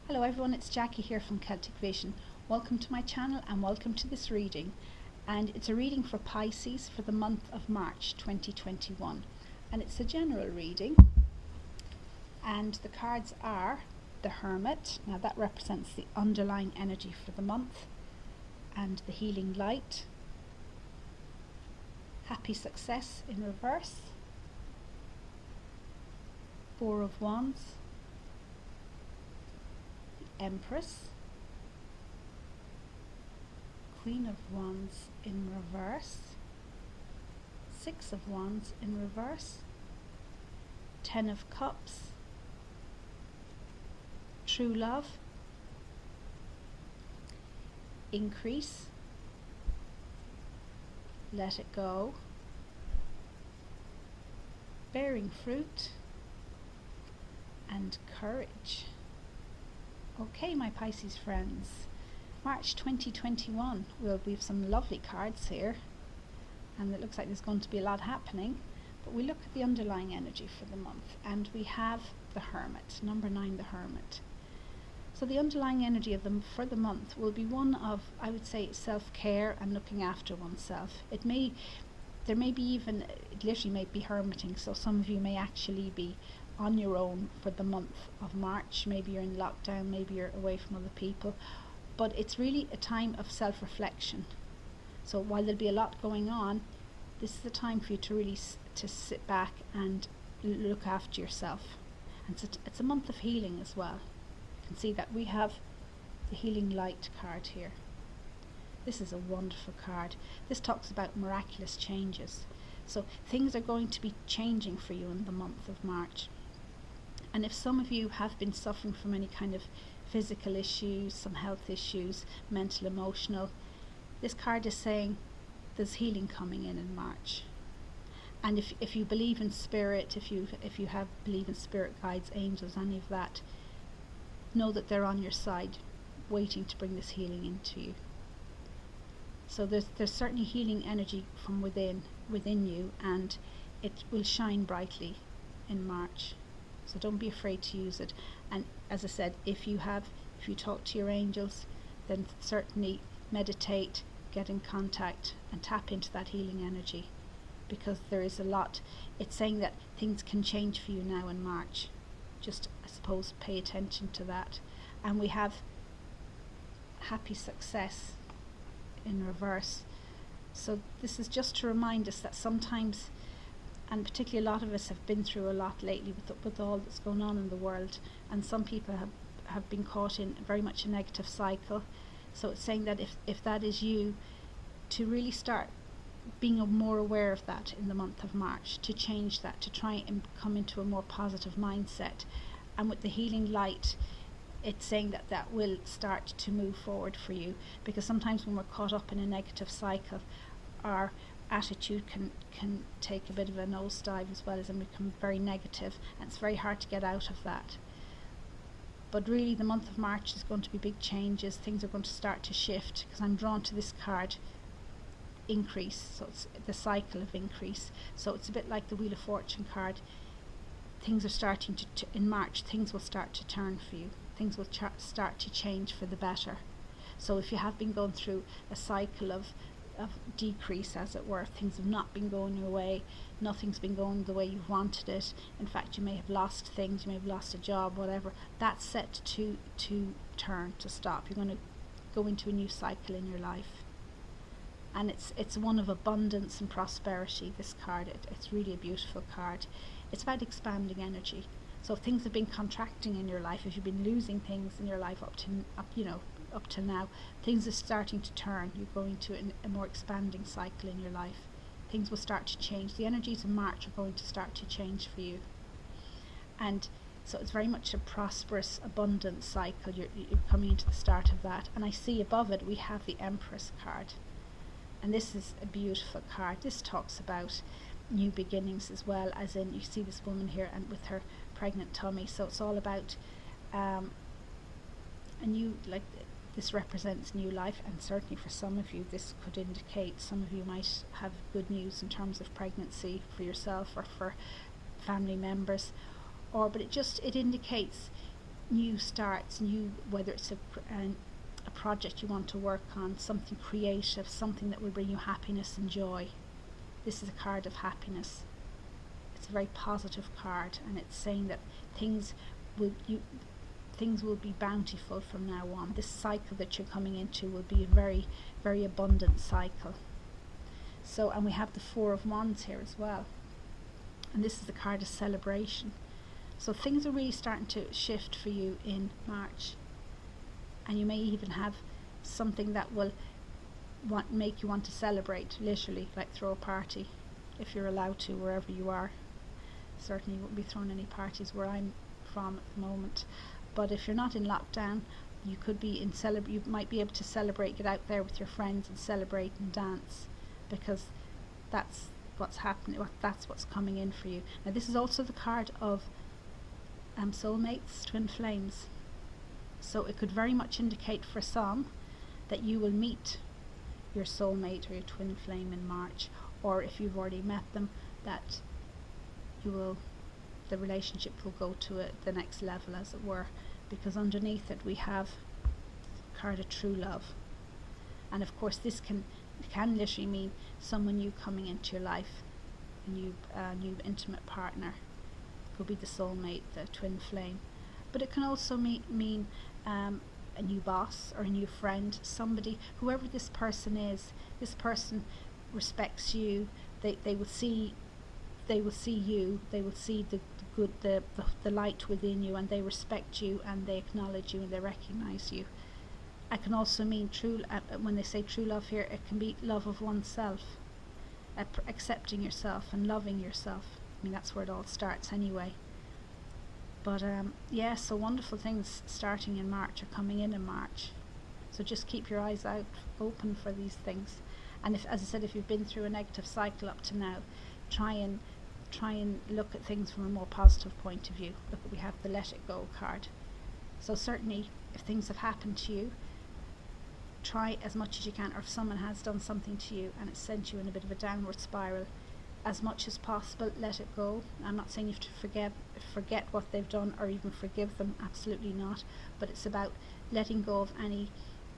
Hello everyone, it's Jackie here from Celtic Vision. Welcome to my channel and welcome to this reading. And it's a reading for Pisces for the month of March 2021. And it's a general reading. And the cards are the Hermit. Now that represents the underlying energy for the month. And the Healing Light. Happy Success in reverse. Four of Wands. Empress, Queen of Wands in reverse, Six of Wands in reverse, Ten of Cups, True Love, Increase, Let It Go, Bearing Fruit, and Courage. Okay, my Pisces friends, March 2021, we have some lovely cards here, and it looks like there's going to be a lot happening, but we look at the underlying energy for the month, and we have the Hermit, number 9, the Hermit. So the underlying energy of them for the month will be one of, I would say, self-care and looking after oneself. There may be even, it literally may be hermiting, so some of you may actually be on your own for the month of March. Maybe you're in lockdown, maybe you're away from other people, but it's really a time of self-reflection. So while there'll be a lot going on, this is the time for you to really to sit back and look after yourself. And it's a month of healing as well. You can see that we have the Healing Light card here. This is a wonderful card. This talks about miraculous changes. So things are going to be changing for you in the month of March. And if some of you have been suffering from any kind of physical issues, some health issues, mental, emotional, this card is saying there's healing coming in March. And if you believe in spirit, if you believe in spirit guides, angels, any of that, know that they're on your side, waiting to bring this healing into you. So there's certainly healing energy from within you, and it will shine brightly in March. So don't be afraid to use it. And as I said, if you talk to your angels, then certainly meditate, get in contact and tap into that healing energy, because there is a lot. It's saying that things can change for you now in March. Just, I suppose, pay attention to that. And we have Happy Success in reverse. So this is just to remind us that sometimes, and particularly a lot of us have been through a lot lately with all that's going on in the world, and some people have been caught in very much a negative cycle. So it's saying that if that is you, to really start being more aware of that in the month of March, to change that, to try and come into a more positive mindset. And with the Healing Light, it's saying that will start to move forward for you, because sometimes when we're caught up in a negative cycle, our attitude can take a bit of a nosedive as well, and become very negative, and it's very hard to get out of that. But really the month of March is going to be big changes. Things are going to start to shift, because I'm drawn to this card, Increase. So it's the cycle of increase. So it's a bit like the Wheel of Fortune card. Things are starting to in March, things will start to turn for you. Things will start to change for the better. So if you have been going through a cycle of decrease, as it were, things have not been going your way, nothing's been going the way you wanted it, in fact you may have lost things, you may have lost a job, whatever, that's set to turn, to stop. You're going to go into a new cycle in your life, and it's one of abundance and prosperity, this card. It's really a beautiful card. It's about expanding energy. So if things have been contracting in your life, if you've been losing things in your life up till now, things are starting to turn. You're going to a more expanding cycle in your life. Things will start to change. The energies of March are going to start to change for you. And so it's very much a prosperous, abundant cycle. You're coming into the start of that. And I see above it we have the Empress card. And this is a beautiful card. This talks about new beginnings as well, as in you see this woman here and with her pregnant tummy. So it's all about a new, like, this represents new life, and certainly for some of you this could indicate some of you might have good news in terms of pregnancy for yourself or for family members, but it indicates new starts, whether it's a project you want to work on, something creative, something that will bring you happiness and joy. This is a card of happiness. It's a very positive card, and it's saying that things will be bountiful from now on. This cycle that you're coming into will be a very, very abundant cycle. So, and we have the Four of Wands here as well, and this is the card of celebration. So things are really starting to shift for you in March, and you may even have something that will make you want to celebrate, literally, like throw a party, if you're allowed to, wherever you are. Certainly won't be throwing any parties where I'm from at the moment, but if you're not in lockdown, you could be you might be able to celebrate, get out there with your friends and celebrate and dance, because that's what's happening, that's what's coming in for you. Now this is also the card of soulmates, twin flames, so it could very much indicate for some that you will meet your soulmate or your twin flame in March, or if you've already met them, that the relationship will go to the next level, as it were, because underneath it we have the card of true love. And of course this can literally mean someone new coming into your life, a new intimate partner. It could be the soulmate, the twin flame, but it can also mean a new boss or a new friend, somebody, whoever this person is. This person respects you. They will see you, they will see the good, the light within you, and they respect you, and they acknowledge you, and they recognize you. It can also mean when they say true love here, it can be love of oneself, accepting yourself and loving yourself. I mean, that's where it all starts anyway. But yeah, so wonderful things starting in March are coming in March. So just keep your eyes out open for these things. And if, as I said, if you've been through a negative cycle up to now, try and look at things from a more positive point of view. Look, we have the Let It Go card. So certainly, if things have happened to you, try as much as you can, or if someone has done something to you and it's sent you in a bit of a downward spiral, as much as possible, let it go. I'm not saying you have to forget what they've done or even forgive them, absolutely not, but it's about letting go of any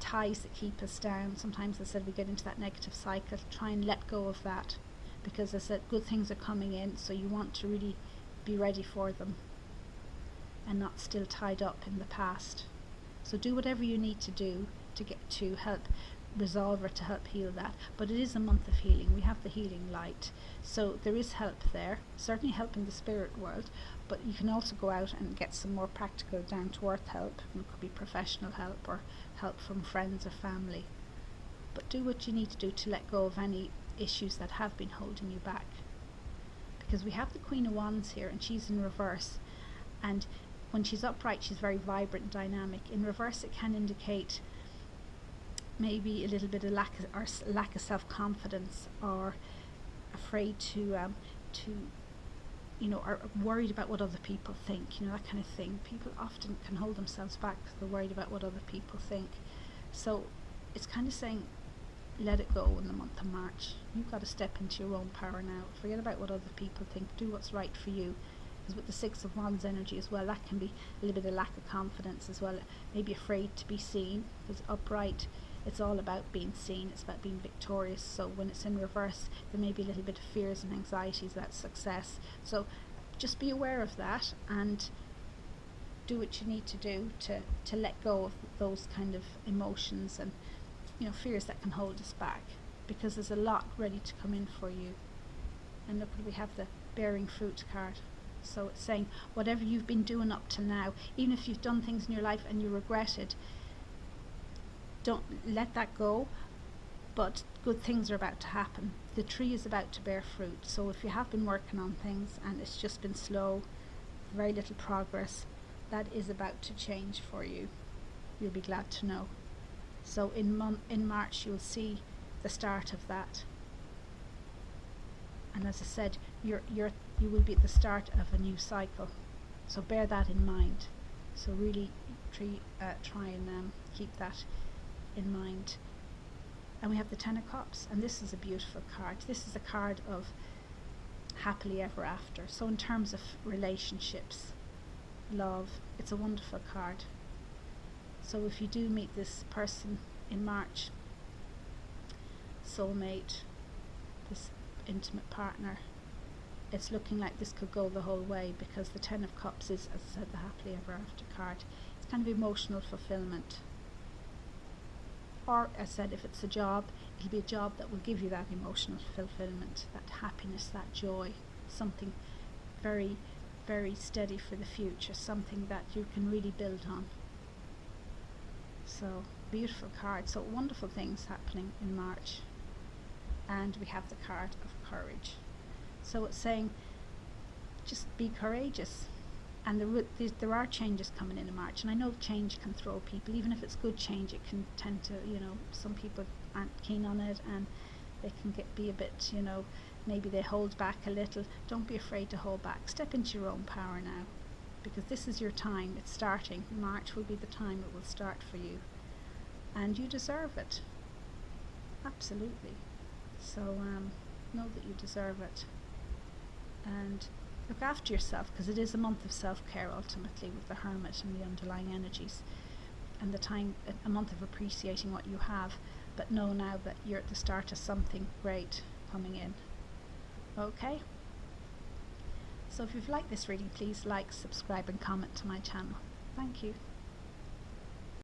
ties that keep us down. Sometimes, as I said, we get into that negative cycle. Try and let go of that, because as I said, good things are coming in, so you want to really be ready for them and not still tied up in the past. So do whatever you need to do to help resolve or to help heal that. But it is a month of healing. We have the healing light, so there is help there, certainly help in the spirit world, but you can also go out and get some more practical, down to earth help. It could be professional help or help from friends or family. But do what you need to do to let go of any issues that have been holding you back, because we have the Queen of Wands here, and she's in reverse, and when she's upright she's very vibrant and dynamic. In reverse it can indicate maybe a little bit of lack of self-confidence, or afraid to are worried about what other people think, that kind of thing. People often can hold themselves back because they're worried about what other people think. So it's kind of saying, let it go in the month of March. You've got to step into your own power now. Forget about what other people think. Do what's right for you. Because with the Six of Wands energy as well, that can be a little bit of lack of confidence as well. Maybe afraid to be seen, because upright, it's all about being seen. It's about being victorious. So when it's in reverse, there may be a little bit of fears and anxieties about success. So just be aware of that and do what you need to do to let go of those kind of emotions and fears that can hold us back, because there's a lot ready to come in for you. And look, we have the bearing fruit card. So it's saying whatever you've been doing up to now, even if you've done things in your life and you regret it, don't let that go, but good things are about to happen. The tree is about to bear fruit. So if you have been working on things and it's just been slow, very little progress, that is about to change for you. You'll be glad to know. So in March you'll see the start of that, and as I said, you will be at the start of a new cycle. So bear that in mind. So really try and keep that in mind. And we have the Ten of Cups, and this is a beautiful card. This is a card of happily ever after. So in terms of relationships, love. It's a wonderful card. So if you do meet this person in March, soulmate, this intimate partner, it's looking like this could go the whole way, because the Ten of Cups is, as I said, the happily ever after card. It's kind of emotional fulfillment. Or, as I said, if it's a job, it'll be a job that will give you that emotional fulfillment, that happiness, that joy, something very, very steady for the future, something that you can really build on. So, beautiful card. So, wonderful things happening in March. And we have the card of courage. So it's saying, just be courageous. And there are changes coming in March. And I know change can throw people. Even if it's good change, it can tend to, some people aren't keen on it, and they can be a bit, maybe they hold back a little. Don't be afraid to hold back. Step into your own power now, because this is your time. It's starting. March will be the time it will start for you. And you deserve it. Absolutely. So know that you deserve it. And look after yourself, because it is a month of self-care ultimately, with the Hermit and the underlying energies, and the time, a month of appreciating what you have, but know now that you're at the start of something great coming in. Okay? So if you've liked this reading, please like, subscribe and comment to my channel. Thank you.